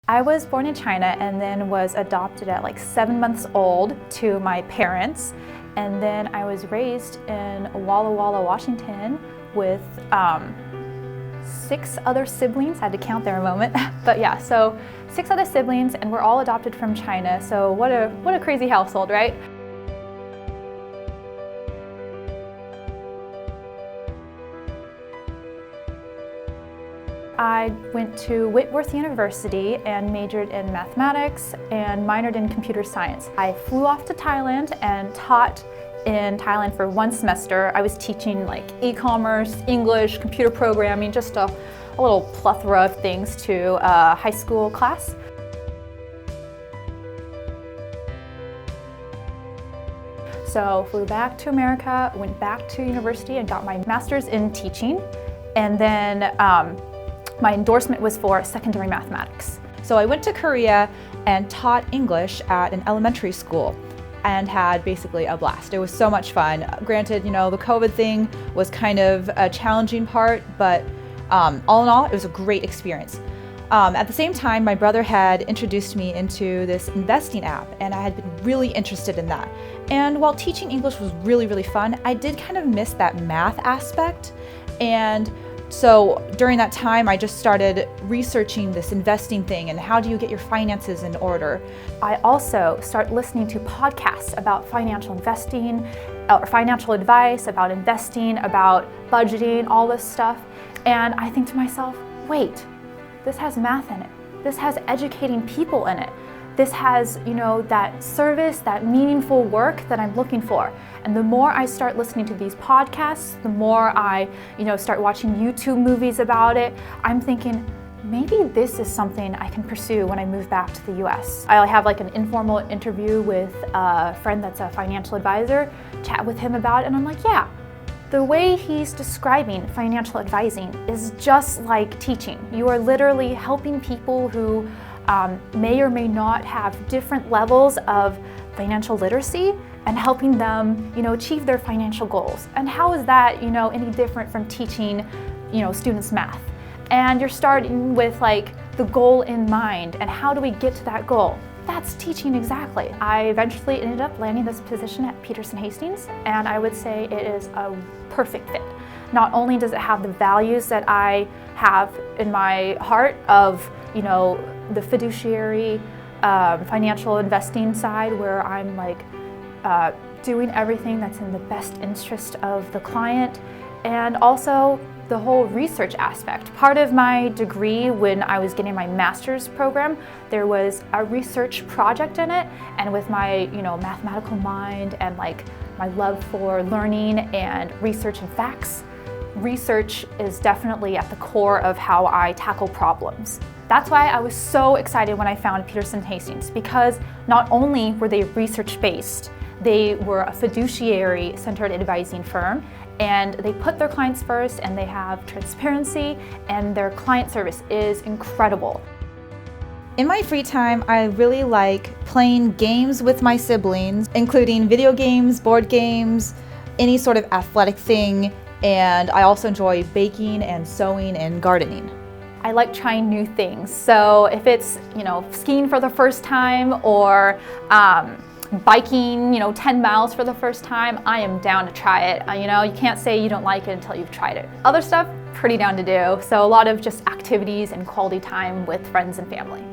I was born in China and then was adopted at like 7 months old to my parents. And then I was raised in Walla Walla, Washington with 6 other siblings. I had to count there a moment. But yeah, so 6 other siblings, and we're all adopted from China. So what a crazy household, right? I went to Whitworth University and majored in mathematics and minored in computer science. I flew off to Thailand and taught in Thailand for 1 semester. I was teaching like e-commerce, English, computer programming, just a little plethora of things to a high school class. So flew back to America, went back to university and got my master's in teaching, and then my endorsement was for secondary mathematics. So I went to Korea and taught English at an elementary school and had basically a blast. It was so much fun. Granted, you know, the COVID thing was kind of a challenging part, but all in all, it was a great experience. At the same time, my brother had introduced me into this investing app, and I had been really interested in that. And while teaching English was really, really fun, I did kind of miss that math aspect. And so during that time, I just started researching this investing thing and how do you get your finances in order. I also started listening to podcasts about financial investing, or financial advice, about investing, about budgeting, all this stuff. And I think to myself, wait, this has math in it. This has educating people in it. This has, you know, that service, that meaningful work that I'm looking for. And the more I start listening to these podcasts, the more I, start watching YouTube movies about it, I'm thinking, maybe this is something I can pursue when I move back to the US. I have like an informal interview with a friend that's a financial advisor, chat with him about it, and I'm like, yeah, the way he's describing financial advising is just like teaching. You are literally helping people who may or may not have different levels of financial literacy and helping them, achieve their financial goals. And how is that, any different from teaching, students math? And you're starting with like the goal in mind and how do we get to that goal? That's teaching exactly. I eventually ended up landing this position at Petersen Hastings, and I would say it is a perfect fit. Not only does it have the values that I have in my heart of, the fiduciary, financial investing side where I'm like doing everything that's in the best interest of the client, and also the whole research aspect. Part of my degree when I was getting my master's program, there was a research project in it, and with my mathematical mind and like my love for learning and research and facts, research is definitely at the core of how I tackle problems. That's why I was so excited when I found Petersen Hastings, because not only were they research-based, they were a fiduciary-centered advising firm, and they put their clients first, and they have transparency, and their client service is incredible. In my free time, I really like playing games with my siblings, including video games, board games, any sort of athletic thing, and I also enjoy baking and sewing and gardening. I like trying new things. So if it's, skiing for the first time or biking, 10 miles for the first time, I am down to try it. You can't say you don't like it until you've tried it. Other stuff, pretty down to do. So a lot of just activities and quality time with friends and family.